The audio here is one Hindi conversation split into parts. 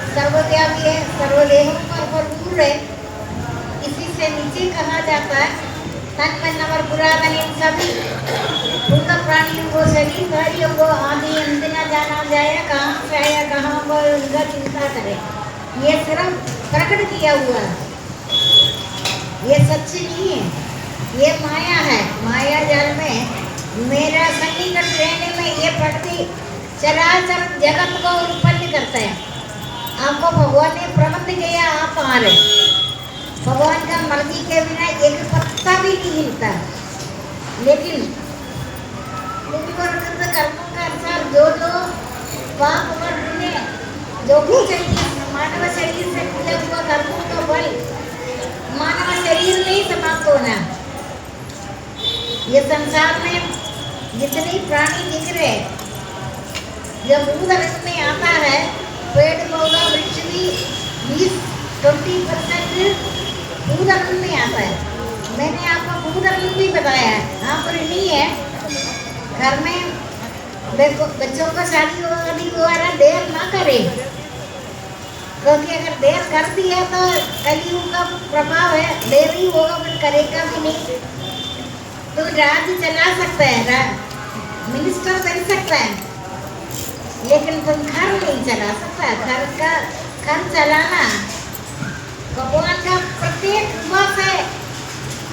सर्वव्यापी है, सर्वदेहों पर भरपूर है। इसी से नीचे कहा जाता है तन मन और पुरातन इन सभी पूर्ण प्राणियों को शरीर कार्यों को आदि अंत न जाना जाए, कहाँ से आया कहाँ पर उनका चिंता करे। ये सिर्फ प्रकट किया हुआ है, ये सच नहीं है, ये माया है। माया जाल में मेरा सन्निकट रहने में ये प्रकृति चराचर जगत को उत्पन्न करता है। आपको भगवान ने प्रबंध किया, आप आ रहे। भगवान का मर्जी के बिना एक पत्ता भी नहीं हिलता। लेकिन कर्मों का अनुसार जो पाप और पुण्य जो भी चाहिए मानव शरीर से मिला हुआ कर्मों का बल मानव शरीर में ही समाप्त होना। ये संसार में जितने प्राणी दिख रहे जब भूत रंग में आता है, पेड़ पौधा वृक्ष भी 20-20% भूत रंग में आता है। मैंने आपको भूत रंग भी बताया है, हाँ पर नहीं है। घर में बच्चों का शादी वादी द्वारा देर ना करे, क्योंकि अगर देर कर दिया तो कलयुग का प्रभाव है, देर ही होगा फिर करेगा भी नहीं। तो राज्य चला सकता है, मिनिस्टर बन सकता है, लेकिन तुम घर नहीं चला सकता। घर चलाना भगवान का प्रत्येक वक्त है।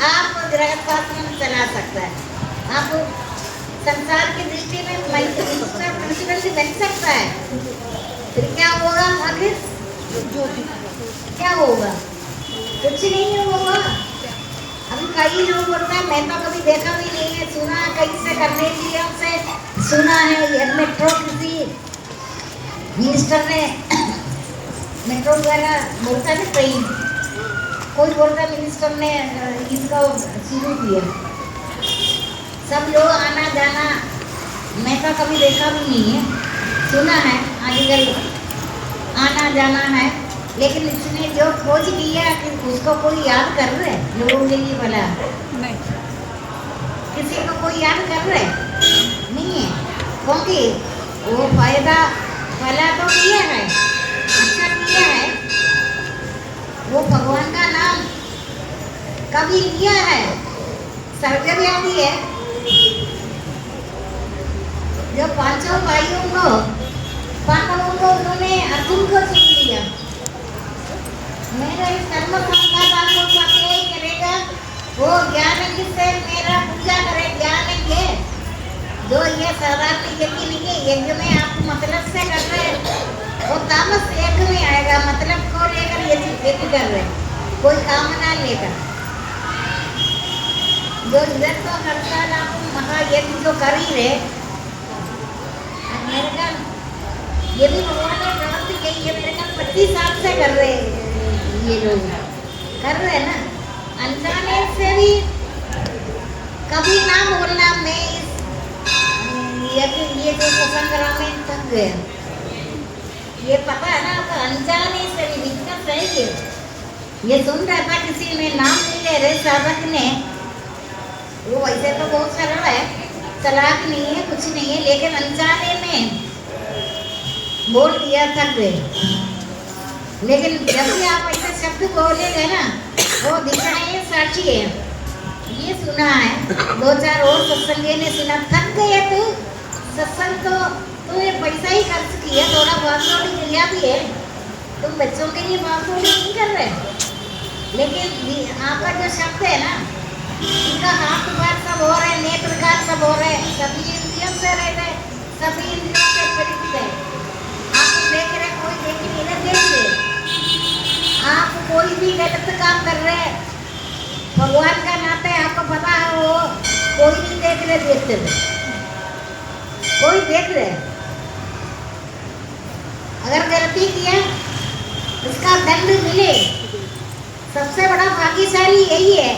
आप गृहस्थाश्रम चला सकता है, आप संसार की दृष्टि में प्रिंसिपल बन सकता है। फिर क्या होगा आखिर? क्या होगा? कुछ नहीं होगा। अभी कई लोग बोलते हैं, मैं तो कभी देखा भी नहीं है, सुना कहीं से करने की हमसे सुना है। मेट्रो किसी मिनिस्टर ने मेट्रो द्वारा बोलता है ट्रेन, कोई बोलता मिनिस्टर ने इसका शुरू किया। सब लोग आना जाना, मैं तो कभी देखा भी नहीं है, सुना है आजकल आना जाना है। लेकिन इसने जो खोज किया कि उसको कोई याद कर रहे लोगों के लिए भला नहीं, किसी को कोई याद कर रहे नहीं है, क्योंकि वो फायदा भला तो किया है, अच्छा किया है। वो भगवान का नाम कभी लिया है, सर्वव्यापी है। जो पांचों भाइयों को पांडवों को उन्होंने अर्जुन को चुन लिया। मेरा इस कर्म संपादन को सत्य करेगा वो ज्ञान जिससे मेरा पूजा करे। ज्ञान ये जो ये साधारण यज्ञ नहीं है, यज्ञ में आप मतलब से कर रहे हैं, वो तामस यज्ञ में आएगा। मतलब को लेकर यज्ञ कर रहे, कोई कामना लेकर। जो इधर तो हर साल आप महायज्ञ जो कर ही रहे, मेरे ख्याल ये भी भगवान ने प्राप्त की, ये मेरे ख्याल 25 साल से कर रहे ये लोग कर रहे ना। अनजाने से भी कभी ना बोलना, मैं ये जो संग्राम में थक गया, ये पता है ना आपका। अनजाने से भी दिक्कत है। ये सुन रहा था, किसी ने नाम नहीं ले रहे साधक ने, वो वैसे तो बहुत सरल है, तलाक नहीं है, कुछ नहीं है, लेकिन अनजाने में बोल दिया, थक गए। लेकिन जब भी आप ऐसे शब्द बोलेंगे ना, वो दिखाए साक्षी है, ये सुना है, 2-4 और सत्संगी ने सुना, थक गए तो सत्संग तो ये पैसा ही खर्च किया, थोड़ा भागदौड़ी किया भी है, तुम बच्चों के लिए भागदौड़ी नहीं कर रहे। लेकिन आपका जो शब्द है ना, इनका हाथ पैर सब हो रहे, नेत्र का सब हो रहे, सभी इंद्रियों से रह रहे, सभी इंद्रियों से परिचित है। आप देख रहे, कोई देख नहीं रहे, कोई भी गलत काम कर रहे हैं, भगवान का नाते आपको पता है वो कोई नहीं देख रहे, देखते हुए कोई देख रहे। अगर गलती किया उसका दंड मिले, सबसे बड़ा भाग्यशाली यही है।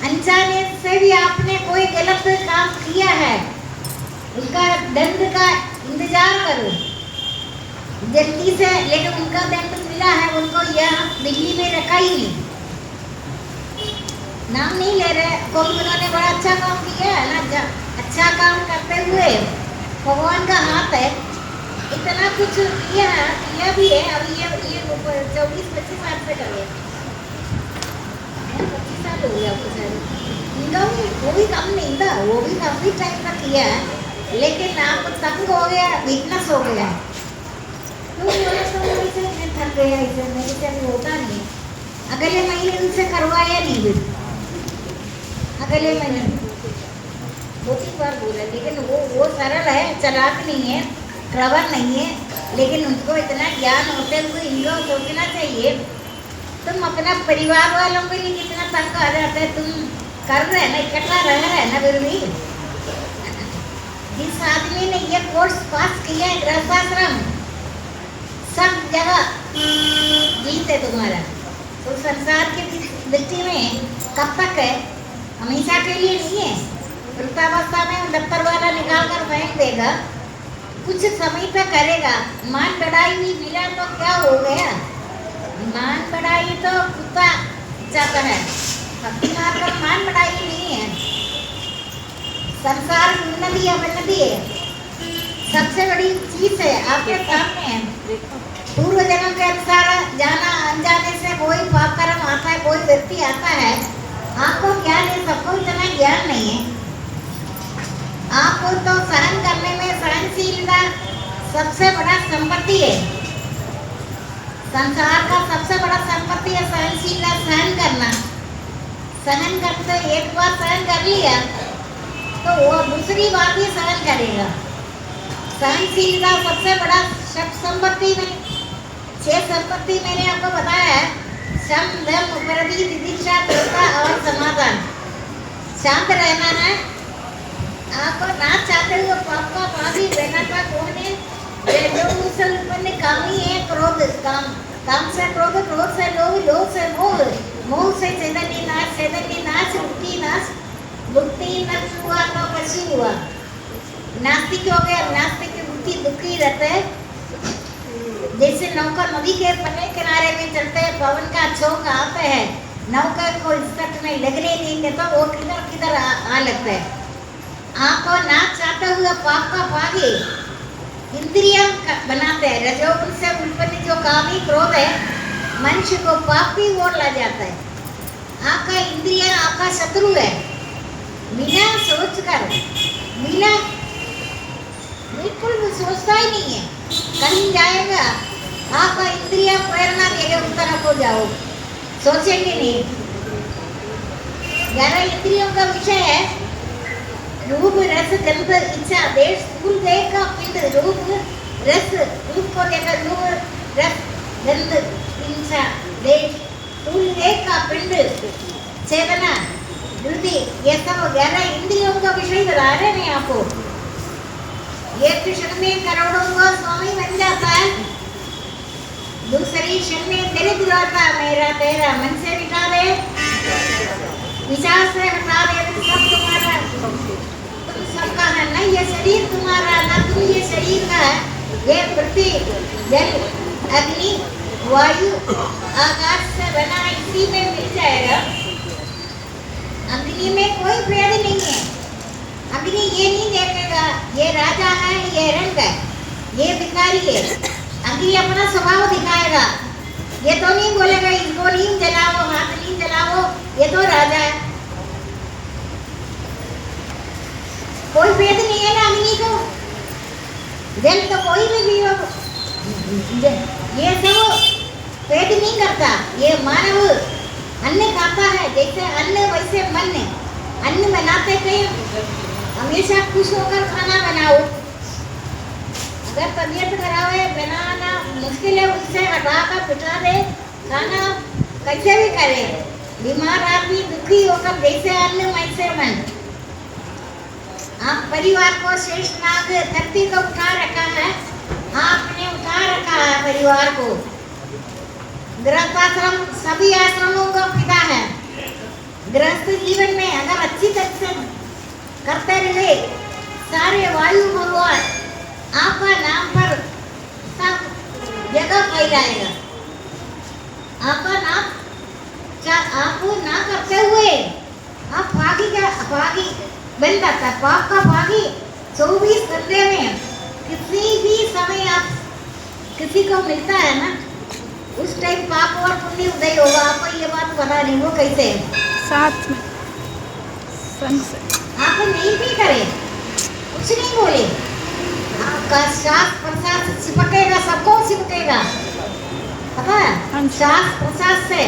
अनजाने से भी आपने कोई गलत काम किया है, उसका दंड का इंतजार करो जल्दी से। लेकिन उनका दंड मिला है, उनको यहाँ दिल्ली में रखा ही नहीं, नाम नहीं ले रहे। क्योंकि उन्होंने बड़ा अच्छा काम किया है ना, अच्छा काम करते हुए भगवान का हाथ है, इतना कुछ किया भी है। अब ये 24-25 साल से कर 25 साल हो गया आपको शायद। इनका वो भी काम नहीं था, वो भी काफी टाइम तक किया है, लेकिन आप तंग हो गया, वीकनेस हो गया। तो बोले तो वैसे मैं थक गया, इसे मेरे से अभी होता नहीं। अगले महीने उनसे करवाया नहीं भी, अगले महीने 2-3 बार बोला, लेकिन वो सरल है, चालाक नहीं है, क्लेवर नहीं है। लेकिन उनको इतना ज्ञान होते हुए इनको सोचना चाहिए, तुम अपना परिवार वालों के लिए कितना तंग आ जाते हैं, तुम कर रहे हैं ना, इकट्ठा रह रहे हैं ना। फिर भी जिस आदमी ने ये कोर्स पास किया है गृहस्थाश्रम, सब जगह जीत है तुम्हारा। तो संसार की दृष्टि में कब तक है, हमेशा के लिए नहीं है। वृद्धावस्था में दफ्तर वाला निकाल कर फेंक देगा, कुछ समय तक करेगा। मान बढ़ाई भी मिला तो क्या हो गया, मान बढ़ाई तो कुत्ता जाता है, भक्ति मार्ग पर मान बढ़ाई नहीं है। संसार की उन्नति अवनति है, सबसे बड़ी चीज है आपके सामने है। पूर्व जन्म के अनुसार जाना अनजाने से कोई पाप कर्म आता है, कोई व्यक्ति आता है, आपको ज्ञान है, सबको इतना ज्ञान नहीं है। आपको तो सहन करने में सहनशीलता सबसे बड़ा संपत्ति है। संसार का सबसे बड़ा संपत्ति है सहनशीलता, सहन करना। सहन करते एक बार सहन कर लिया तो वो दूसरी बार भी सहन करेगा। सहनशीलता सबसे बड़ा संपत्ति में 6 संपत्ति मैंने आपको बताया है, शम दम उपरधि तितिक्षा कृपा और समाधान। शांत रहना है, आपको ना चाहते हुए पाप का पापी रहना था। कौन है? जो मुसल उत्पन्न कामी है, क्रोध, काम से क्रोध, क्रोध से लोभ, लोभ से मोह, मोह से चैतन्य नाश, चैतन्य नाश, मुक्ति नाश, मुक्ति नष्ट हुआ तो पशु हुआ। नास्तिक हो गया, नास्तिक की बुद्धि दुखी रहते है। जैसे नौका नदी के पन्ने किनारे में चलते हैं, पवन का झोंका आते हैं, नौका को इस में लगने नहीं देता, वो किधर किधर आ लगता है। आपको ना चाहते हुए पाप का भागी इंद्रिया बनाते हैं। रजोगुण से उत्पन्न जो कामी क्रोध है, मनुष्य को पाप की ओर ला जाता है। आपका इंद्रिया आपका शत्रु है। बिना सोच कर, बिना बिल्कुल भी सोचता ही नहीं है, कहीं जाएगा आपका इंद्रिया प्रेरणा देगा उस तरफ हो जाओ, सोचेंगे नहीं। 11 इंद्रियों का विषय है रूप रस गंध इच्छा देश स्थूल देह का पिंड। रूप रस, रूप को देखा, रूप रस गंध इच्छा देश स्थूल देह का पिंड, चेतना बुद्धि, ये सब 11 इंद्रियों का विषय बता रहे हैं आपको। ये क्षण में करोड़ों का स्वामी बन जाता है, दूसरी क्षण में दरिद्र होता है। मेरा तेरा मन से मिटा दे, विचार से हटा दे, सब तुम्हारा, सबका है ना। ये शरीर तुम्हारा ना, तुम ये शरीर का है। ये पृथ्वी जल अग्नि वायु आकाश से बना, इसी में मिल जाएगा। अग्नि में कोई भेद नहीं है। अग्नि ये नहीं देखेगा ये राजा है ये रंग है ये भिखारी है। अग्नि अपना स्वभाव दिखाएगा, ये तो नहीं बोलेगा इसको नहीं जलाओ, हाथ नहीं जलाओ, ये तो राजा है। कोई भेद नहीं है ना अग्नि को। जल तो कोई भी हो, ये सब भेद नहीं करता। ये मानव अन्न खाता है, जैसे अन्न वैसे मन है। अन्न बनाते थे, हमेशा खुश होकर खाना बनाओ। अगर तबीयत खराब है, बनाना मुश्किल है, उससे हटाकर बिठा दे, खाना कैसे भी करे। बीमार आदमी दुखी होकर जैसे अन्न वैसे मन। आप परिवार को शेष नाग धरती को उठा रखा है, आपने उठा रखा है परिवार को। गृहस्थाश्रम सभी आश्रमों का पिता है। गृहस्थ जीवन में अगर अच्छी तरह से करते रहे, सारे वायु भगवान आपका नाम पर सब जगह फैलाएगा। आपका नाम आपको ना करते हुए आप भागी बन जाता है। पाप का भागी 24 घंटे में किसी भी समय आप किसी को मिलता है ना, उस टाइम पाप और पुण्य उदय होगा। आपको ये बात पता नहीं वो कैसे साथ में संग से आप नहीं भी करे, कुछ नहीं बोले, आपका श्वास प्रश्वास चिपकेगा, सबको चिपकेगा, पता है। श्वास प्रश्वास से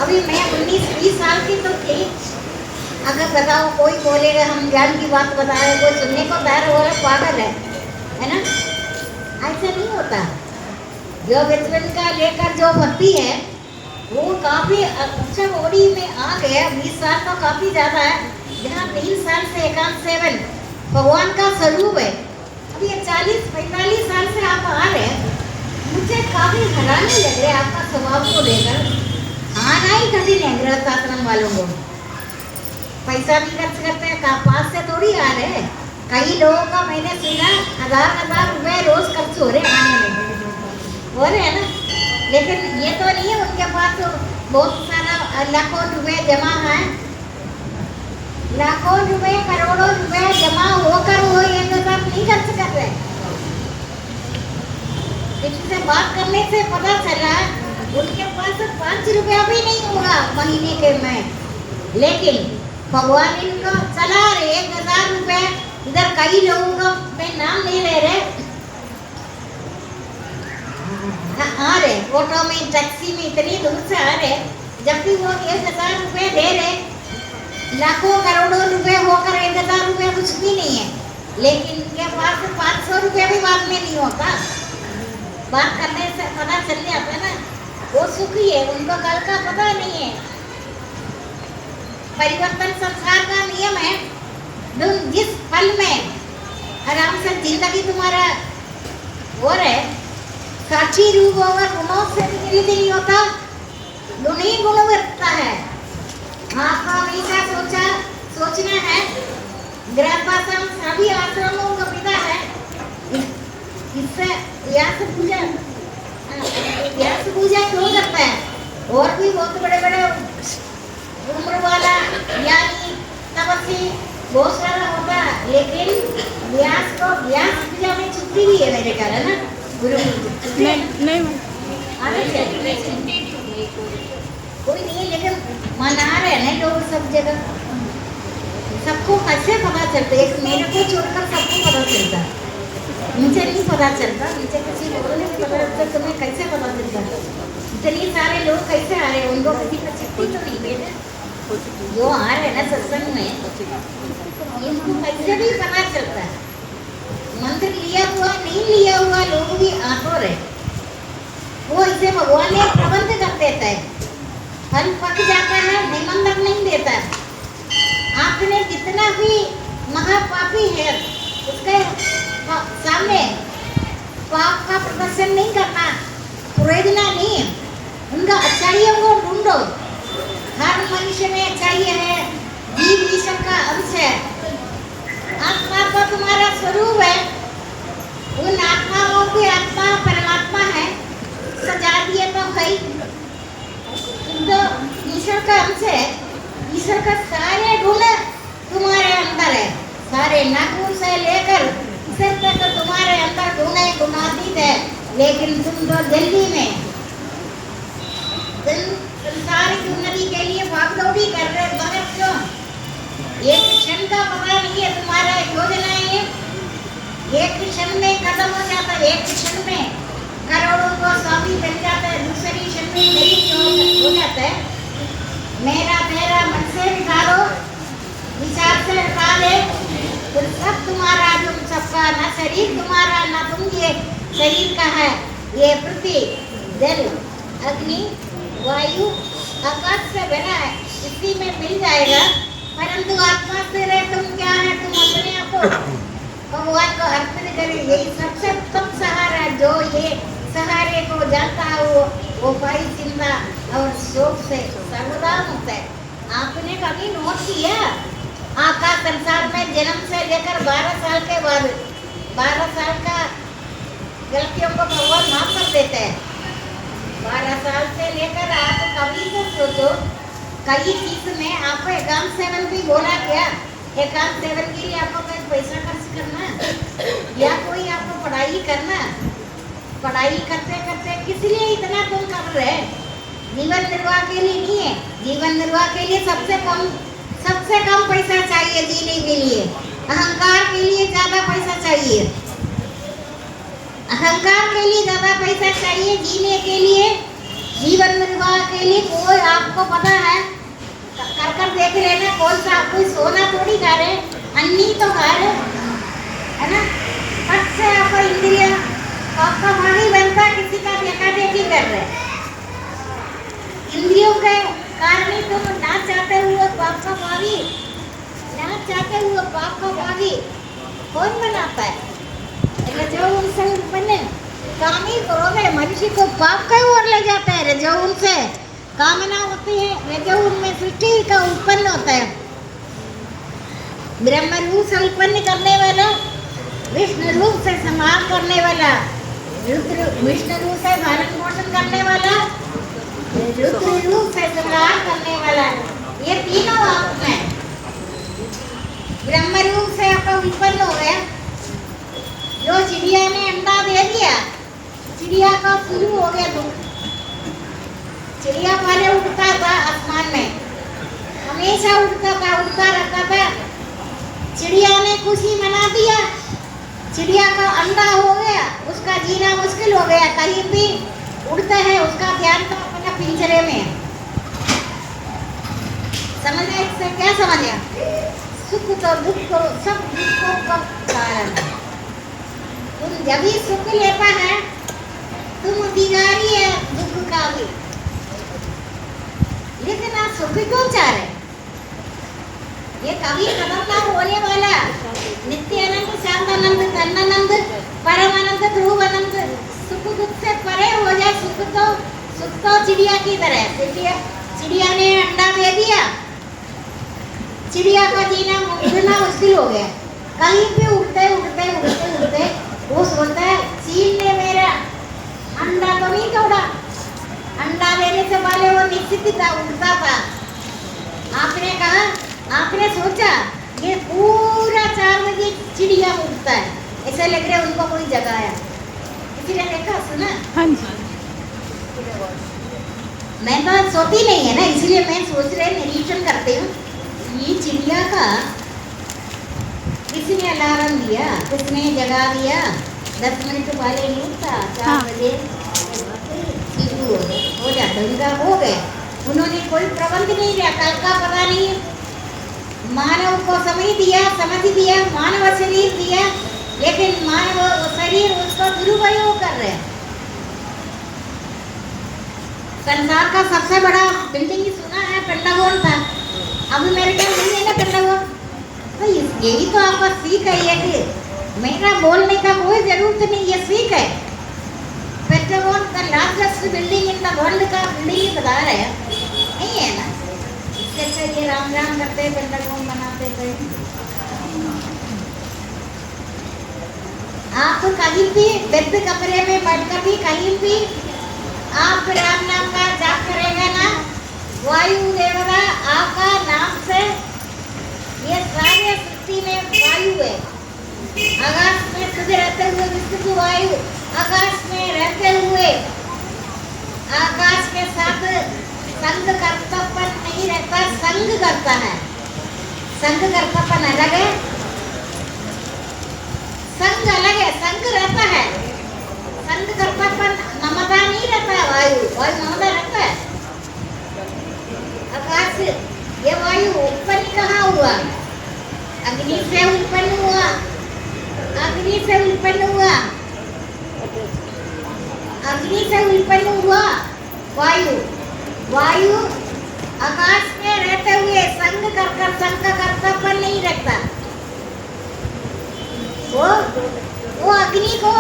अभी मैं 19-20 साल की तो थी। अगर बताओ कोई बोलेगा हम ज्ञान की बात बता रहे, कोई सुनने को तैयार हो रहा पागल है ना। ऐसा नहीं होता। जो बचपन का लेकर जो भक्ति है वो काफ़ी अच्छा बॉडी में आ गया। 20 साल तो काफ़ी ज़्यादा है। जहाँ 3 साल से एकांत सेवन भगवान का स्वरूप है। अब ये 40-45 साल से आप आ रहे हैं, मुझे काफ़ी हैरानी लग रही है आपका स्वभाव को लेकर। आना ही कठिन है गृहस्थाश्रम वालों को। पैसा भी खर्च करते हैं, पास से थोड़ी आ रहे हैं। कई लोगों का मैंने सुना 1000 रुपए रोज खर्च हो रहे आने में, हो रहे हैं ना। लेकिन ये तो नहीं है उनके पास तो बहुत सारा लाखों रुपए जमा है। लाखों रुपए करोड़ों रुपए जमा होकर वो ये सब नहीं खर्च कर रहे। किसी से बात करने से पता चला उनके पास 5 रुपया भी नहीं होगा महीने के में, लेकिन भगवान इनको चला रहे 1000 रुपए। इधर कई लोगों का मैं नाम नहीं ले रहे, आ रहे ऑटो में टैक्सी में इतनी दूर से आ रहे, जबकि वो 1000 रुपए दे रहे। लाखों करोड़ों रुपए होकर 1000 रुपया कुछ भी नहीं है, लेकिन इनके पास 500 रुपया भी बाद में नहीं होता। बात करने से पता चल जाता है ना, वो सुखी है, उनको कल का पता नहीं है। परिवर्तन संसार का नियम है। तुम जिस पल में आराम से जिंदगी तुम्हारा हो रहे, साक्षी रूप होगा, गुणों से विपरीत नहीं होता, गुण ही गुण वर्तता है। आपका हमेशा सोचना है। गृहस्थाश्रम सभी आश्रमों का पिता है। इससे व्यास पूजा क्यों करता है? और भी बहुत बड़े बड़े उम्र वाला ज्ञानी तपस्वी बहुत सारा होता है, लेकिन व्यास पूजा में छुट्टी भी है मेरे ख्याल है ना। गुरु नहीं कोई नहीं है, लेकिन मना रहे हैं लोग सब जगह। सबको कैसे पता चलता है? मेरे को छोड़कर सबको पता चलता है, मुझे नहीं पता चलता। मुझे किसी लोगों ने नहीं पता चलता, तुम्हें कैसे पता चलता? इतने सारे लोग कैसे आ रहे हैं? उनको किसी का चिट्ठी तो नहीं भेजे जो आ रहे हैं ना सत्संग में, इनको कैसे भी पता चलता है? मंत्र लिया हुआ नहीं लिया हुआ लोग भी आतो रहे, वो इसे भगवान ने प्रबंध कर देता है। फल पक जाता है, निमंत्रण नहीं देता। आपने जितना भी महापापी है उसके सामने पाप का प्रदर्शन नहीं करना, प्रेरणा नहीं। उनका अच्छाइयों को ढूंढो। हर मनुष्य में अच्छाई है, जीव ईश्वर का अंश है। आत्मा तो तुम्हारा स्वरूप है, उन आत्माओं की आत्मा परमात्मा है, सजा दिए तो भाई तो ईश्वर का अंश है। ईश्वर का सारे गुण तुम्हारे अंदर है, सारे नाखून से लेकर सिर तक तुम्हारे अंदर गुणातीत है। लेकिन तुम तो जल्दी में संसार की उन्नति के लिए भागदौड़ी कर रहे, मगर क्यों? एक क्षण का पता नहीं है तुम्हारा योजनाएं। एक क्षण में खत्म हो जाता है, एक क्षण में करोड़ों को स्वामी बन जाता है, दूसरी क्षण में गरीब हो जाता है। मेरा तेरा मन से निकालो, विचार से निकाले, तो सब तुम्हारा, तुम सबका, न शरीर तुम्हारा, न तुम ये शरीर का है। ये पृथ्वी, जल, अग्नि, वायु आकाश से बना है, इसी में मिल जाएगा। परंतु आत्मा से रहे तुम क्या है, तुम अपने आप को भगवान को अर्पण करें। यही सबसे उत्तम सहारा, जो ये सहारे को जाता है वो भाई चिंता और शोक से सर्वदा मुक्त है। आपने कभी नोट किया, आकाश संसार में जन्म से लेकर 12 साल के बाद 12 साल का गलतियों को भगवान माफ कर देते हैं। 12 साल से लेकर आप कभी तो सोचो, कई चीज में आपको एकांत सेवन भी बोला क्या? एकांत सेवन के लिए आपको कोई पैसा खर्च करना या कोई आपको पढ़ाई करना, पढ़ाई करते करते किस लिए इतना तुम कर रहे हैं? जीवन निर्वाह के लिए नहीं है। जीवन निर्वाह के लिए सबसे कम पैसा चाहिए जीने के लिए। अहंकार के लिए ज्यादा पैसा चाहिए, अहंकार के लिए ज्यादा पैसा चाहिए। जीने के लिए, जीवन निर्वाह के लिए कोई आपको पता है, कर देख लेना, कौन सा कोई सोना थोड़ी खा रहे, अन्नी तो खा रहे है ना। फट से आपको इंद्रिया आपका भागी बनता, किसी का देखा देखी कर रहे। इंद्रियों के कारण ही तुम ना चाहते हुए पाप का भागी, ना चाहते हुए पाप का भागी कौन बनाता है? रजोगुण से उत्पन्न काम ही करोगे, मनुष्य को पाप की ओर ले जाता है। रजोगुण से कामना होती है, रजोगुण में सृष्टि का उत्पन्न होता है। ब्रह्म रूप से उत्पन्न करने वाला, विष्णु रूप से संहार करने वाला, विष्णु रूप से भरण पोषण करने वाला, रुद्र रूप से संहार करने वाला, ये तीनों आप में। ब्रह्म रूप से आपका उत्पन्न हो गया। जो चिड़िया ने अंडा दे दिया, चिड़िया का शुरू हो गया दुख। चिड़िया पहले उड़ता था आसमान में, हमेशा उड़ता था, उड़ता रहता था। चिड़िया ने खुशी मना दिया, चिड़िया का अंडा हो गया, उसका जीना मुश्किल हो गया। कहीं भी उड़ता है, उसका ध्यान तो अपना पिंजरे में है। समझे? इससे क्या समझे? सुख तो दुख को, सब दुखों का कारण। तुम जब भी सुख लेता है, तुम अधिकारी है दुख का भी। लेकिन आप सुख क्यों चाह रहे? ये कभी खत्म ना होने वाला नित्य आनंद, शांतानंद, तन्नानंद, परमानंद, ध्रुव आनंद, सुख दुख से परे हो जाए। सुख तो चिड़िया की तरह। चिड़िया ने अंडा दे दिया, चिड़िया का जीना उड़ना मुश्किल हो गया। कहीं पे उड़ते उड़ते उड़ते उड़ते वो सोचता है, चील ने मेरा अंडा तो नहीं तोड़ा। अंडा देने से पहले वो निश्चित था, उड़ता था। आपने कहा, आपने सोचा ये पूरा 4 बजे चिड़िया उड़ता है, ऐसा लग रहा है उनको कोई जगाया, इसलिए देखा सुना। हाँ जी। मैं तो सोती नहीं है ना, इसलिए मैं सोच रहे निरीक्षण करती हूँ। ये चिड़िया का किसने अलार्म दिया, किसने जगा दिया? 10 मिनट पहले नहीं उठता, 4 बजे शुरू हो जाता, उनका हो गए। उन्होंने कोई प्रबंध नहीं किया, कल का पता नहीं। मानव को समय दिया, समझ दिया, मानव शरीर दिया, लेकिन मानव शरीर उसका दुरुपयोग कर रहे हैं। संसार का सबसे बड़ा बिल्डिंग सुना है पेंटागन था, अभी मेरे ख्याल नहीं है ना पेंटागन। तो यही तो आपका सीख है, ये कि मेरा बोलने का कोई जरूरत नहीं, ये सीख है। पेंटागन का largest building in the world का बिल्डिंग बता रहे हैं, नहीं है ना? इससे ये राम राम करते पेंटागन बनाते थे। आप कहीं भी बेड कमरे में बैठकर भी कहीं भी आप राम नाम का जाप करेंगे ना, वायु देवता आपका नाम से, ये सारे सृष्टि में वायु है। आकाश में खुद रहते हुए विष्णु वायु, आकाश में रहते हुए आकाश के साथ संग कर्तव्य नहीं रहता, संग करता है। संग कर्तव्य अलग है, संग अलग है, संग रहता है। संग कर्तव्य ममता नहीं रहता है। वायु ममता रहता है। आकाश, ये वायु उत्पन्न कहाँ हुआ? अग्नि से उत्पन्न हुआ, अग्नि से उत्पन्न हुआ, अग्नि से उत्पन्न हुआ वायु। वायु आकाश में रहते हुए संग कर संग का कर्तव्य नहीं रखता। वो अग्नि को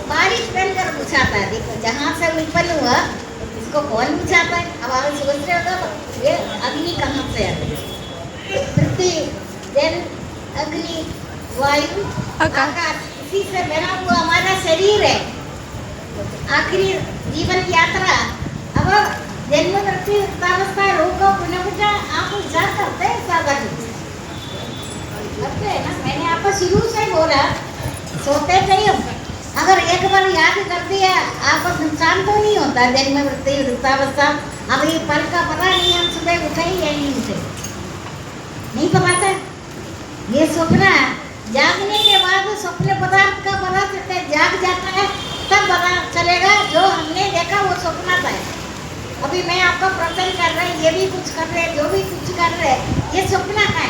बारिश बनकर बुझाता है। देखो जहाँ से उत्पन्न हुआ इसको कौन बुझाता है? अब आप सोच रहे हो तो ये अग्नि कहाँ से है? पृथ्वी, जल, अग्नि, वायु, आकाश, इसी से बना हुआ हमारा शरीर है। आखिरी जीवन यात्रा, अब जन्म मृत्यु वृद्धावस्था रोग पुनः आप विचार करते हैं साधक करते हैं ना। मैंने आपको शुरू से बोला सोते नहीं हो, अगर एक बार याद कर दिया आपको नुकसान तो नहीं होता। जन्म मृत्यु वृद्धावस्था अभी पल का पता नहीं, हम सुबह उठे या नहीं उठे नहीं पता था। ये सपना जागने के बाद स्वप्न पदार्थ का पता चलता है, जाग जाता है तब पता चलेगा जो हमने देखा वो सपना था। अभी मैं आपका प्रश्न कर रहे, ये भी कुछ कर रहे, जो भी कुछ कर रहे, ये सपना है।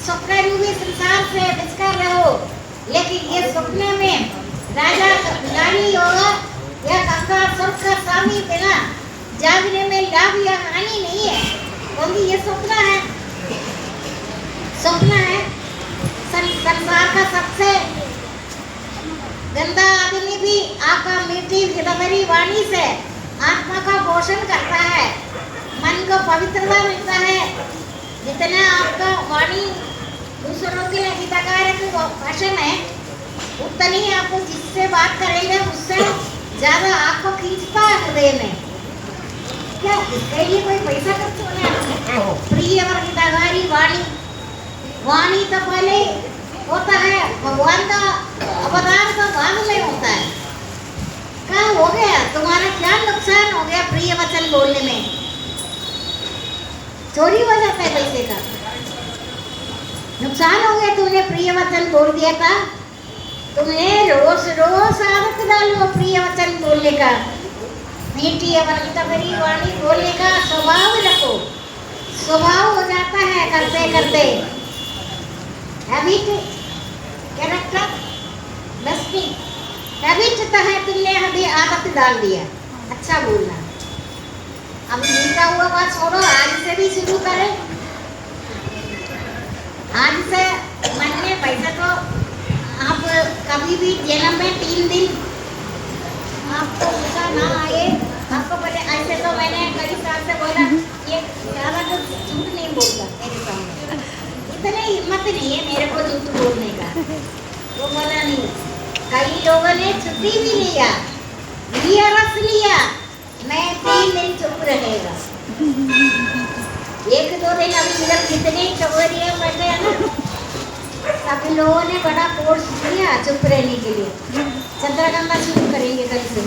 स्वप्न रूपी संसार से बचकर रहो, लेकिन ये सपने में राजा रानी होगा या काका सबका स्वामी बिना जागने में लाभ या हानि नहीं है, क्योंकि ये सपना है। सपना है संसार का सबसे गंदा आदमी भी आपका मीठी हृदयभरी वाणी से आत्मा का पोषण करता है, मन को पवित्रता मिलता है। जितना आपका वाणी दूसरों के लिए हितकारक भाषण है, उतनी आपको जिससे बात करेंगे उससे ज्यादा आपको खींचता है हृदय में। क्या इसके लिए कोई पैसा खर्च होना? प्रिय और हितकारी वाणी, वाणी तो पहले होता है, भगवान का अवतार तो बाद में होता है। क्या हो गया तुम्हारा, क्या नुकसान हो गया प्रिय वचन बोलने में? चोरी हो जाता है पैसे का, नुकसान हो गया तुमने प्रिय वचन बोल दिया था। तुमने रोज रोज आदत डालो प्रिय वचन बोलने का, मीठी अवरकरी वाणी बोलने का स्वभाव रखो। स्वभाव हो जाता है करते करते। हैबिट, कैरेक्टर, दस्ती, हैबिट तो है, तुमने अभी आदत डाल दिया अच्छा बोलना। अब मीठा हुआ बात छोड़ो, आज से भी शुरू करें। आज से मन में पैसा तो आप कभी भी जन्म में 3 दिन आपको गुस्सा ना आए। आपको पहले ऐसे तो मैंने कई साल से बोला ये ज़्यादा तो झूठ नहीं बोलता मेरे सामने, इतनी हिम्मत नहीं है मेरे को झूठ बोलने का। वो बोला नहीं, कई लोगों ने छुट्टी भी लिया, रस लिया, मैं 3 दिन चुप रहेगा। 1-2 दिन अभी इधर कितने चौरिया बैठे हैं ना, सभी लोगों ने बड़ा कोर्स किया चुप रहने के लिए। चंद्रगंगा शुरू करेंगे कल से।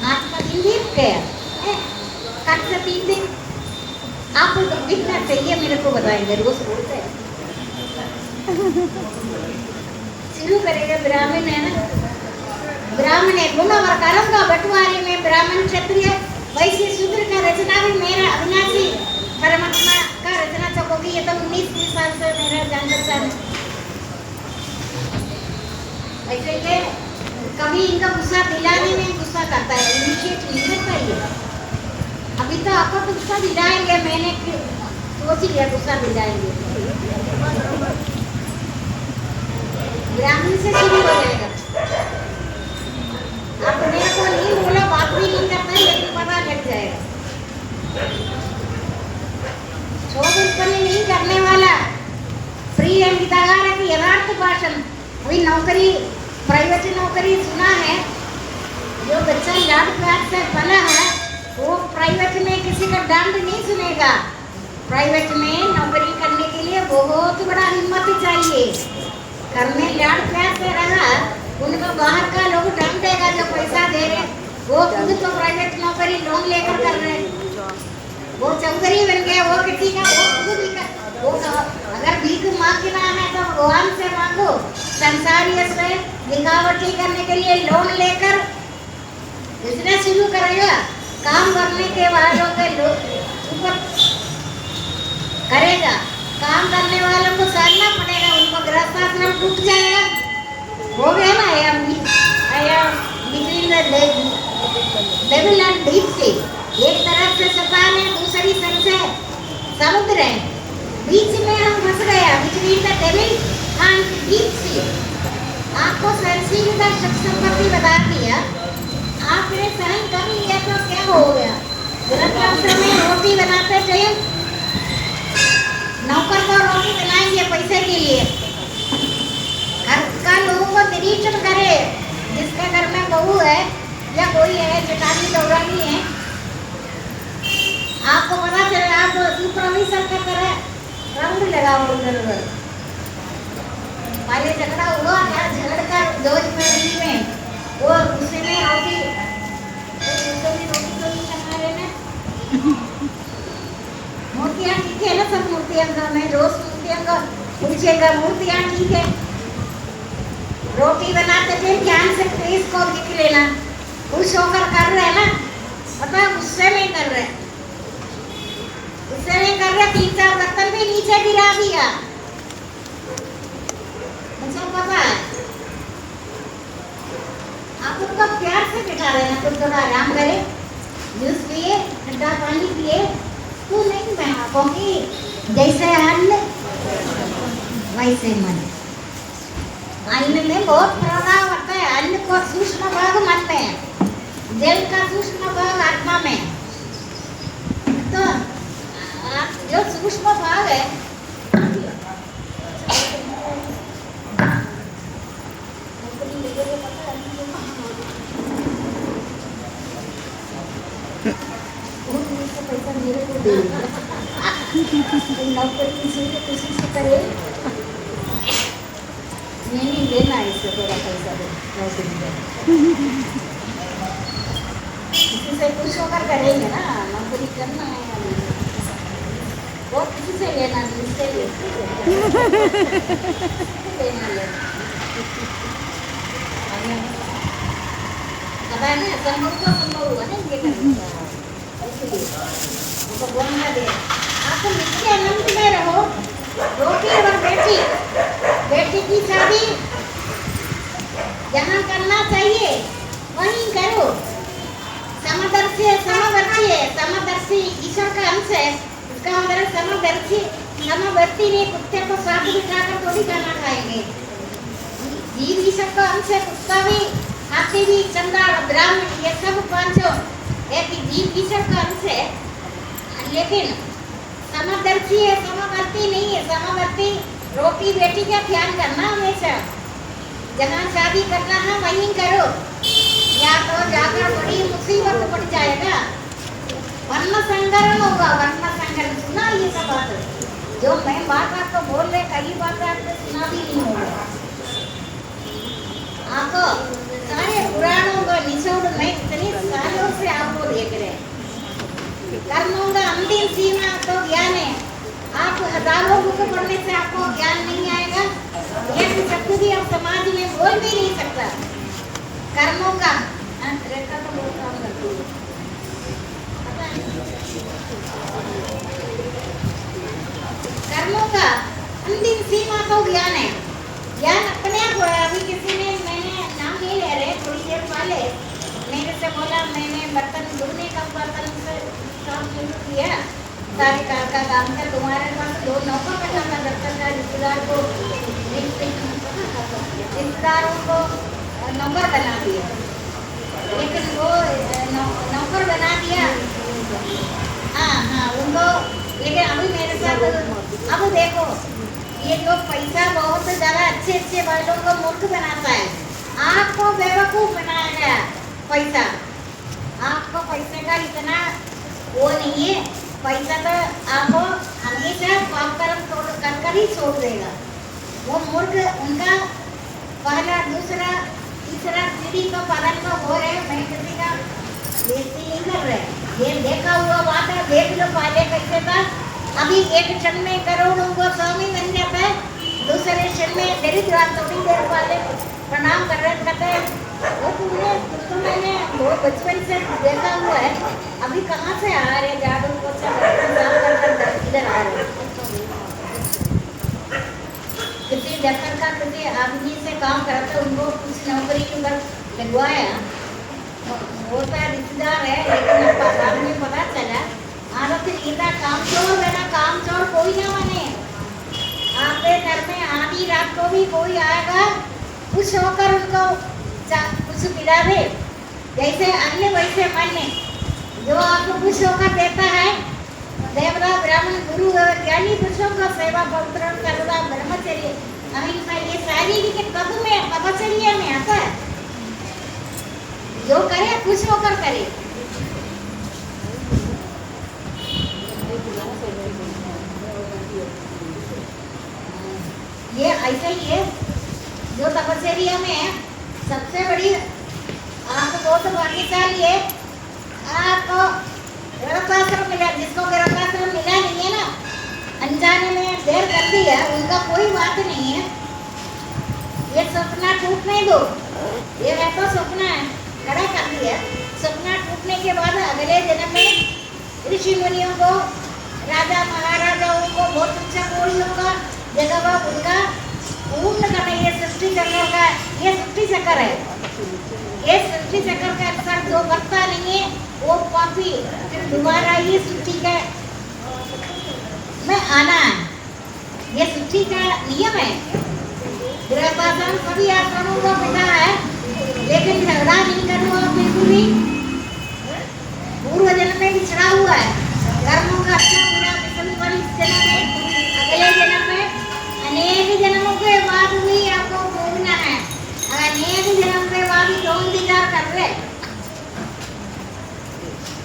आज का दिन बीत गया, कल से 3 दिन आपको दिखना चाहिए, मेरे को बताएंगे रोज बोलते हैं। शुरू करेगा, ब्राह्मण है ना, ब्राह्मण है गुण और कर्म का बंटवारे में ब्राह्मण क्षत्रिय वैश्य शूद्र का रचना भी मेरा अविनाशी परमात्मा का रचना चकोगी। ये तो 19 साल से मेरा जान पहचान। ऐसे के कभी इनका गुस्सा दिलाने में गुस्सा करता है, इनिशिएट नहीं करता ये। अभी तो आपको गुस्सा दिलाएंगे, मैंने सोच लिया गुस्सा दिलाएंगे। ब्राह्मण से शुरू हो जाएगा। आप मेरे को नहीं बोला, बात भी नहीं करता है, लेकिन पता लग जाएगा। शोध उत्पन्न नहीं करने वाला प्रिय हितकारक यथार्थ भाषण। अभी नौकरी, प्राइवेट नौकरी सुना है, जो बच्चा लाड प्यार से पला है वो प्राइवेट में किसी का डांट नहीं सुनेगा। प्राइवेट में नौकरी करने के लिए बहुत बड़ा हिम्मत चाहिए। घर में लाड प्यार से रहा, उनको बाहर का लोग डांटेगा जो पैसा दे रहे, वो खुद तो प्राइवेट नौकरी लोन लेकर कर रहे, वो चौधरी बन गया, वो किसी का वो खुद भी कर, वो अगर भीख मांगना है तो भगवान से मांगो। संसारी से दिखावटी करने के लिए लोन लेकर बिजनेस शुरू करेगा, काम करने के वालों के ऊपर करेगा, काम करने वालों को सहना पड़ेगा, उनको गृहस्थाश्रम टूट जाएगा। हो गया ना, या बिटवीन द डेविल एंड से समुद्र है, बीच में हम फंस गए, between the devil and deep sea. आपको संसीधा संपत्ति बता दिया, आपने सहन कर लिया तो क्या हो गया? वृद्धाश्रम में रोटी बनाते थे, नौकर को रोटी बनाएंगे पैसे के लिए। घर का लोगों को निरीक्षण करे, जिसके घर में बहू है या कोई है जेठानी दौरानी है, आपको पता चले, आप सुपरवाइजर की तरह राउंड लगाओ उधर उधर। पहले झगड़ा हुआ क्या, झगड़ कर जोश में दी में वो गुस्से में रोटी तो नहीं बना रहे ना। मूर्तियाँ ठीक है ना, सब मूर्तियाँ का मैं रोज मूर्तियाँ का पूछेगा, मूर्तियाँ ठीक है। रोटी बनाते थे ध्यान से फेस को देख लेना, खुश होकर कर रहे ना, पता गुस्से में कर रहे, गुस्से में कर रहे। 3-4 बर्तन भी नीचे गिरा दिया, मुझे पता है। आप उनको प्यार से बिठा लेना, तुम थोड़ा आराम करे, जूस पिए, ठंडा पानी पिए, तू नहीं मैं कहूँगी जैसे अन्न वैसे मन। अन्न में बहुत प्रभाव होता है, अन्न को सूक्ष्म भाग मानते हैं, जल का सूक्ष्म भाग आत्मा में। तो जो सूक्ष्म भाग है, पैसा मेरे को दे, नौकरी किसी से करे, नहीं लेना इससे, थोड़ा पैसा दे, नौकरी दे, किसी से खुश होकर करेंगे ना, नौकरी करना है या नहीं, वो किसी से लेना नहीं, इससे लेना पता है ना, संभव हुआ ना ये करना, भगवान का दे। आपको नित्य आनंद में रहो, रोटी और बेटी की शादी जहाँ करना चाहिए वहीं करो। समदर्शी ईश्वर का अंश है, इसका मतलब समवर्ती ने कुत्ते को साथ बिठाकर थोड़ी खाना खाएंगे। जीव ईश्वर का अंश है, कुत्ता भी, हाथी भी, चंडाल, ब्राह्मण, ये सब पांचों एक जीव ईश्वर का अंश है। लेकिन समदर्शी है, समवर्ती नहीं है। समवर्ती रोटी बेटी का ध्यान करना हमेशा, जहाँ शादी करना है वहीं करो, या तो जाकर बड़ी मुसीबत पड़ जाएगा, वर्ण संकरण होगा। वर्ण संकरण सुना ये सब बात, जो मैं बात आपको बोल रहे, कई बात आपको सुना भी नहीं होगा। आपको सारे पुराणों का निचोड़ में इतने सालों से आपको देख रहे हैं। कर्मों का अंतिम सीमा तो ज्ञान है। आप हजारों बुक पढ़ने से आपको ज्ञान नहीं आएगा, एक शब्द भी आप समाज में बोल भी नहीं सकता। कर्मों का रेखा तो बहुत काम करती है, पता है? कर्मों का अंतिम सीमा तो ज्ञान है। ज्ञान अपने आप हो। अभी किसी ने, मैंने नाम नहीं ले रहे, थोड़ी देर पहले मेरे से बोला, मैंने बर्तन धोने का बर्तन से काम शुरू किया, सारे कार का काम था, तुम्हारे पास 2 नौकर बैठा था, दफ्तर का रिश्तेदारों को नौकर बना दिया, लेकिन वो नौकर बना दिया, हाँ उनको। लेकिन अभी मेरे साथ, अब देखो ये जो पैसा बहुत ज़्यादा अच्छे वालों को मूर्ख बनाता है, आपको बेवकूफ़ बनाएगा पैसा। आपको पैसे का इतना वो नहीं है, पैसा तो आपको हमेशा पाप कर्म कर ही छोड़ देगा। वो मूर्ख, उनका पहला, दूसरा, तीसरा पीढ़ी का पालन का हो रहे। मैं किसी का बेइज्जती नहीं कर रहे, ये देखा हुआ बात है, देख लो पहले कैसे था। अभी एक क्षण में करोड़ों को स्वामी बन जाता है, दूसरे क्षण में दरिद्र थोड़ी देर पहले प्रणाम कर रहे, कहते हैं वो तुमने मैंने बहुत बचपन से देखा हुआ है, अभी कहाँ से आ रहे जादू को इधर आ रहे। किसी दफ्तर का किसी आदमी से काम करते, उनको कुछ नौकरी के ऊपर लगवाया, वो तो रिश्तेदार है, लेकिन बाद में पता चला आदत इतना कामचोर है ना, कामचोर कोई ना बने। आपके घर में आधी रात को भी कोई आएगा, खुश होकर उनको कुछ पिला दे, जैसे अन्य वैसे मान्य। जो आपको खुश होकर देता है, देवता ब्राह्मण गुरु ज्ञानी पुरुषों का सेवा पवित्र सर्वदा ब्रह्मचर्य अहिंसा, ये सारी के पद में तपस्या में आता है। जो करे खुश होकर करे। ये ऐसा ही है, जो तपस्या में सबसे बड़ी आपको बहुत भाग्यशाली है। आपको गृहस्थाश्रम मिला, जिसको गृहस्थाश्रम मिला नहीं है ना, अनजाने में देर कर दी है, उनका कोई बात नहीं है। ये सपना टूटने दो, ये वैसा सपना है, खड़ा कर दिया। सपना टूटने के बाद अगले जन्म में ऋषि मुनियों को, राजा महाराजाओं को, बहुत अच्छा कोड़ियों का जगह उनका पूर्ण करना। ये सृष्टि चक्र का, ये सृष्टि चक्र है। ये सृष्टि चक्र के अनुसार जो बढ़ता नहीं है वो पापी फिर दोबारा ये सृष्टि का में आना है। ये सृष्टि का नियम है। गृहस्थाश्रम सभी आश्रमों का पिता है, लेकिन झगड़ा नहीं करना बिल्कुल भी। पूर्व जन्म में बिछड़ा हुआ है, कर्मों का अच्छा बुरा विकल्प इस जन्म में, अगले जन्म में अनेक जन्मों के बाद भी आपको भोगना है। अनेक जन्म के बाद ही कौन इंतजार कर रहे।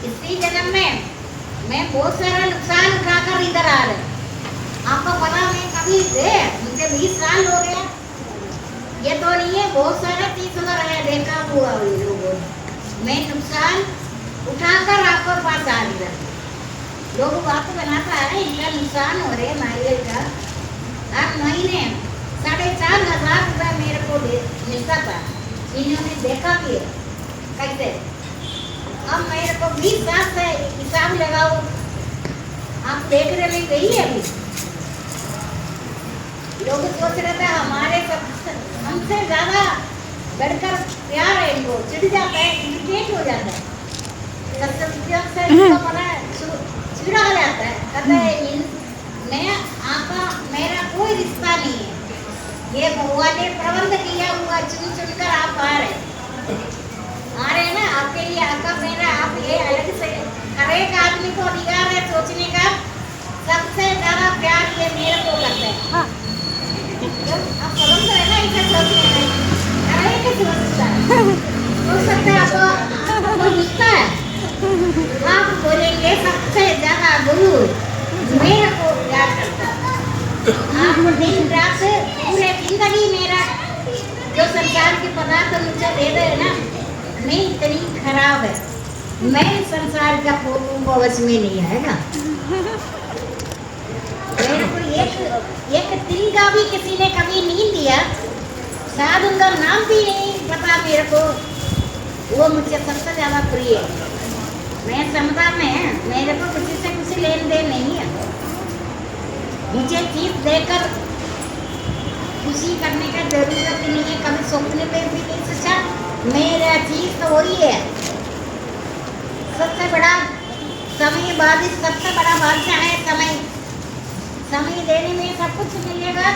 इसी जन्म में मैं बहुत सारा नुकसान उठाकर इधर आ रहे। आपको पता मैं कभी मुझे 20 साल हो गया। ये तो नहीं है, बहुत सारा चीज उधर है, देखा हुआ लोगों। मैं नुकसान उठाकर आपको पास आ रही। लोग बात बनाता है इनका नुकसान हो रहे नारियल का। हर महीने 4,500 रुपये मेरे को मिलता था। इन्होंने देखा भी है कैसे। अब मेरे को 20 साल से हिसाब लगाओ, आप देख रहे में गई है अभी। लोग सोच रहे थे हमारे हमसे ज्यादा बढ़कर प्यार है, इनको चिढ़ जाता है, इरिटेट हो जाता है, से चिड़ा हो जाता है। कहता है मैं आपका मेरा कोई रिश्ता नहीं है, ये भगवान ने प्रबंध किया हुआ, चुन चुनकर आप आ रहे ना, आपके लिए आपका मेरा आप ये अलग से हर एक आदमी को अधिकार है सोचने का। सबसे ज्यादा प्यार ये मेरे को करते हैं। हाँ। आप स्वतंत्र है ना, इसे सोचने में हर एक सोचता है, हो सकता है आपको दिखता है। आप बोलेंगे सबसे ज्यादा गुरु मेरे को प्यार करता है। आप दिन रात पूरे जिंदगी मेरा जो संसार के पदार्थ मुझे दे रहे ना, मैं इतनी खराब है, मैं संसार का वश में नहीं आएगा। मेरे को एक दिन का भी किसी ने कभी नहीं दिया, शायद उनका नाम भी नहीं पता मेरे को, वो मुझे सबसे ज्यादा प्रिय है। मैं समझा में मेरे को किसी से कुछ लेन देन नहीं है। मुझे चीज देकर खुशी करने का जरूरत नहीं है, कभी सपने में भी नहीं सोचा। मेरा चीज तो वही है, सबसे बड़ा समय बाधित, सबसे बड़ा बादशाह है समय। समय देने में सब कुछ मिलेगा,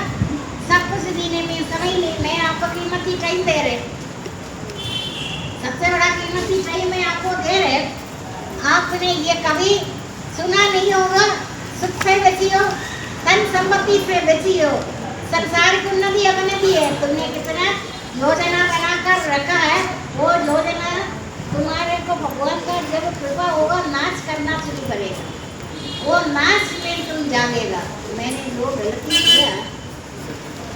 सब कुछ देने में समय नहीं। मैं आपको कीमती टाइम दे रहे, सबसे बड़ा कीमती टाइम मैं आपको दे रहे। आपने ये कभी सुना नहीं होगा, सुख से बची हो, धन संपत्ति से बची हो, संसार की उन्नति अवनति है। तुमने कितना योजना बनाकर रखा है, वो योजना तुम्हारे को भगवान का जब कृपा होगा नाश करना शुरू करेगा, वो नाश में तुम जागेगा। मैंने जो गलती किया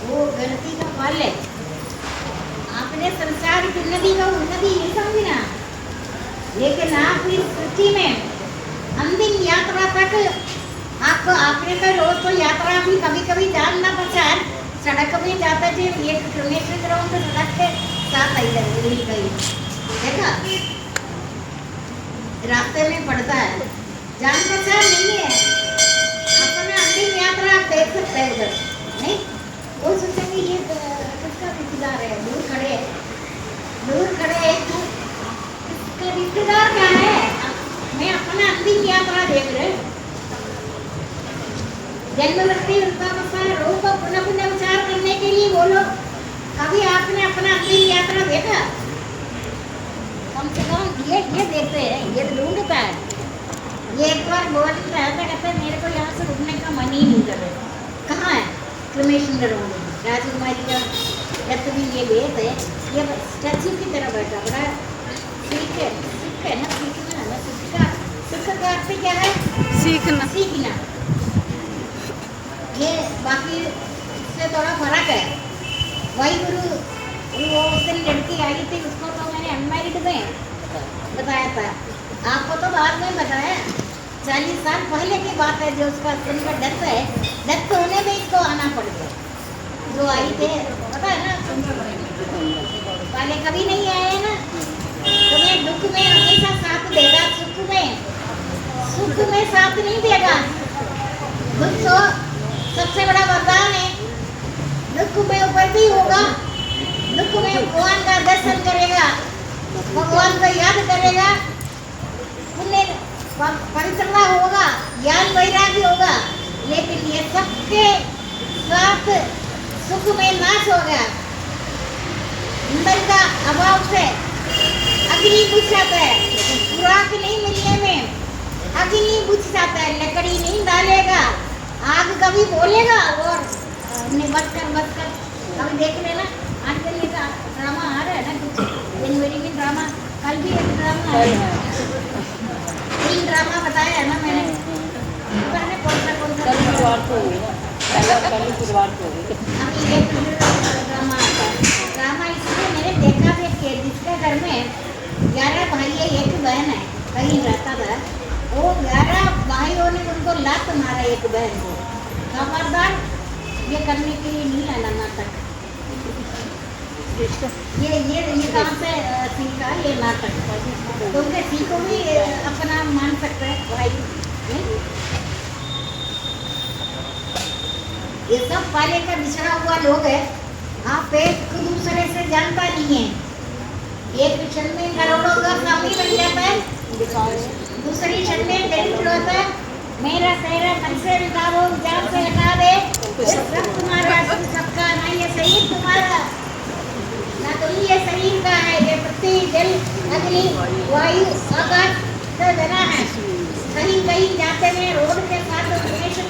वो गलती का फल है। आपने संसार की उन्नति का उन्नति नहीं समझना, लेकिन आप इस सृष्टि में अंतिम यात्रा तक आपको आपने तो रोज तो यात्रा भी कभी कभी जानना पड़ता है। सड़क में जाते थे, 1 किलोमीटर ग्राउंड तो सड़क के साथ आई गई देखा, रास्ते में पड़ता है, जान पहचान नहीं है। अपना अंतिम यात्रा आप देख सकते हैं उधर नहीं, वो सोचेंगे ये किसका रिश्तेदार है, दूर खड़े इसका रिश्तेदार क्या है। मैं अपना अंतिम यात्रा देख रहे जन्म मृत्यु वृद्धावस्था रोग को पुनः पुनः विचार करने के लिए बोलो कभी आपने अपना अंतिम यात्रा देखा? कम से कम ये देखते हैं, ये ढूंढता है। ये एक बार बोल रहा था, कहते मेरे को यहाँ से रुकने का मन ही नहीं कर रहा। कहाँ है क्रिमेशन ग्राउंड? राजकुमारी का रथ भी ये लेत है, ये स्टैचू की तरह बैठा बड़ा सिख है ना, सीखना है ना, सिख का अर्थ क्या है? सीखना। सीखना। ये बाकी से थोड़ा फर्क है। वही गुरु वो उस दिन लड़की आई थी, उसको तो मैंने अनमैरिड में बताया था, आपको तो बाद में बताया। 40 साल पहले की बात है, जो उसका उनका डेथ है, डेथ होने में इसको आना पड़ गया। जो आई थे पता है ना, पहले कभी नहीं आए ना। तुम्हें दुख में हमेशा साथ देगा, सुख में साथ नहीं देगा। दुख तो सबसे बड़ा वरदान है। दुख में ऊपर भी होगा, दुख में भगवान का दर्शन करेगा, भगवान को याद करेगा, पुण्य पवित्रता होगा, ज्ञान वैराग्य होगा। लेकिन ये सबके साथ सुख में नाश हो गया। इंधन का अभाव से अग्नि बुझ जाता है, खुराक नहीं मिलने में अग्नि बुझ जाता है। लकड़ी नहीं डालेगा, आग कभी बोलेगा और बस कर कभी देख लेना। आजकल ये ड्रामा आ रहा है ना, कुछ जनवरी में ड्रामा, कल भी एक ड्रामा है, 3 ड्रामा बताया है ना मैंने, पता है कौन सा अभी एक ड्रामा आता है। ड्रामा इसलिए मैंने देखा भी कि जिसके घर में 11 भाई है, 1 बहन है, कहीं रहता था, वो 11 भाइयों ने उनको लात मारा एक बहन को। खबरदार ये करने के लिए नहीं आना नाटक। ये कहाँ से सीखा ये नाटक? तो उनके सीखो भी अपना मान सकते हैं भाई नहीं? ये सब पहले का बिछड़ा हुआ लोग है। आप एक दूसरे से जानता नहीं है, एक क्षण में करोड़ों का स्वामी बन जाता है, दूसरी क्षण में दरिद्र होता है। मेरा तेरा मन से मिटा दो, विचार से हटा दे, सब तुम्हारा, तुम सबका, ना ये शरीर तुम्हारा, ना तुम ये शरीर का है। ये पृथ्वी, जल, अग्नि, वायु, आकाश से बना है। कहीं कहीं जाते हैं रोड के साथ क्रिमेशन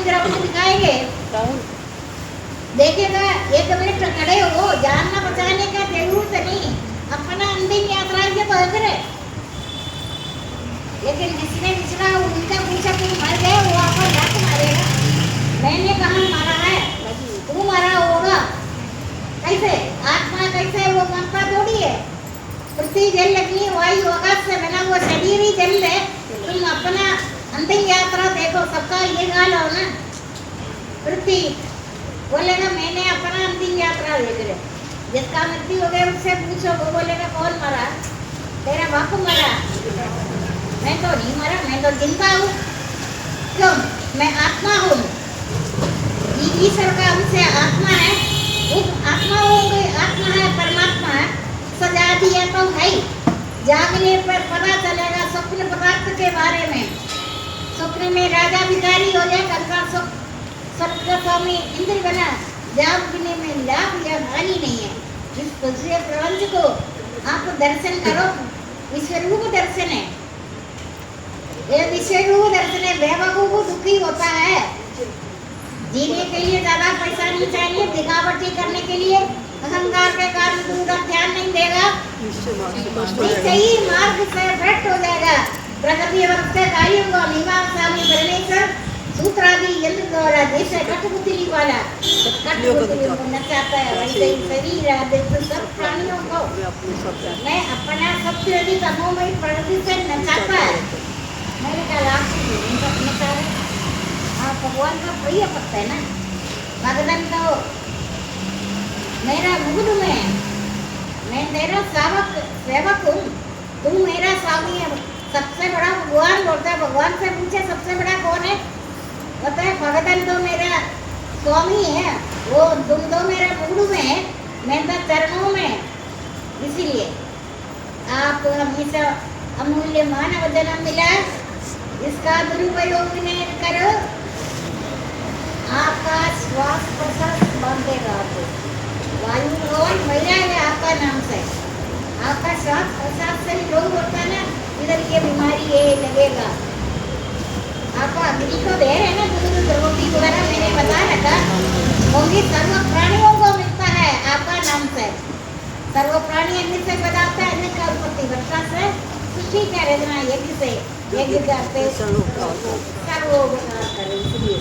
ग्राउंड दिखाएंगे, देखेगा 1 मिनट खड़े हो, जानना बचाने का जरूरत नहीं, अपना अंतिम यात्रा के बहकर है। लेकिन जिसने बिछड़ा उनका पूछा तुम मर गए, वो आपको लात मारेगा। मैंने कहा मारा है, तू मारा होगा। कैसे आत्मा, कैसे वो मरता थोड़ी है। पृथ्वी, जल, अग्नि, वायु, आकाश से बना वो शरीर ही जल है। तुम अपना अंतिम यात्रा देखो, सबका ये हाल हो ना। पृथ्वी बोलेगा मैंने अपना अंतिम यात्रा देख रहे, जिसका मृत्यु हो गया उससे पूछो, वो बोलेगा कौन मरा? तेरा बाप मरा, मैं तो नहीं मरा, मैं तो जिंदा हूँ। क्यों? मैं आत्मा हूँ, ईश्वर का हमसे आत्मा है, उस आत्माओं की आत्मा है, परमात्मा है, सजा दिया तो है। जागने पर पता चलेगा स्वप्न पदार्थ के बारे में। स्वप्न में राजा भिखारी हो जाए, कंका सबका स्वामी इंद्र बना, जागने में लाभ या हानि नहीं है। इस पूरे प्रपंच को आप दर्शन करो, विश्वरूप दर्शन है। ये विश्वरूप दर्शन है। बेवकूफ दुखी होता है, जीने के लिए ज्यादा पैसा नहीं चाहिए, दिखावटी करने के लिए अहंकार के कारण पूरा ध्यान नहीं देगा, सही मार्ग से भ्रष्ट हो जाएगा। प्रगति वर्ष कार्यों मीमांसामी परमेश्वर सूत्रादि यंत्र द्वारा जैसे कठपुतली वाला कठपुतली को नचाता है, वैसे ही शरीर आदि सब प्राणियों को मैं अपना सबसे अधिक अमोमय प्रगति से नचाता है। मैंने कहा आप नचा रहे, आप भगवान का प्रिय भक्त है ना। भगवान तो मेरा मुकुट में, मैं तेरा सेवक हूँ, तुम मेरा स्वामी है। सबसे बड़ा भगवान बोलता है। भगवान से पूछे सबसे बड़ा कौन है? कहता है भगवान तो मेरा स्वामी है, वो तुम तो मेरे मुकुट में है, मैं तो चरणों में। इसीलिए आप हमेशा अमूल्य मानव जन्म मिला, इसका दुरुपयोग न करो। आपका श्वास प्रश्वास बांधेगा आपको, वायु और महिला है आपका नाम से। आपका श्वास प्रश्वास से ही रोग होता है ना, इधर ये बीमारी ये लगेगा। आपको अग्नि को दे रहे ना दूध रोटी वगैरह, मैंने बता रखा होंगी। सर्व प्राणियों को मिलता है आपका नाम से। सर्व प्राणी अग्नि से बताता है, अग्नि का उत्पत्ति वर्षा से, सृष्टि का रचना यज्ञ से, यज्ञ करते सर्वोपकार करें। इसलिए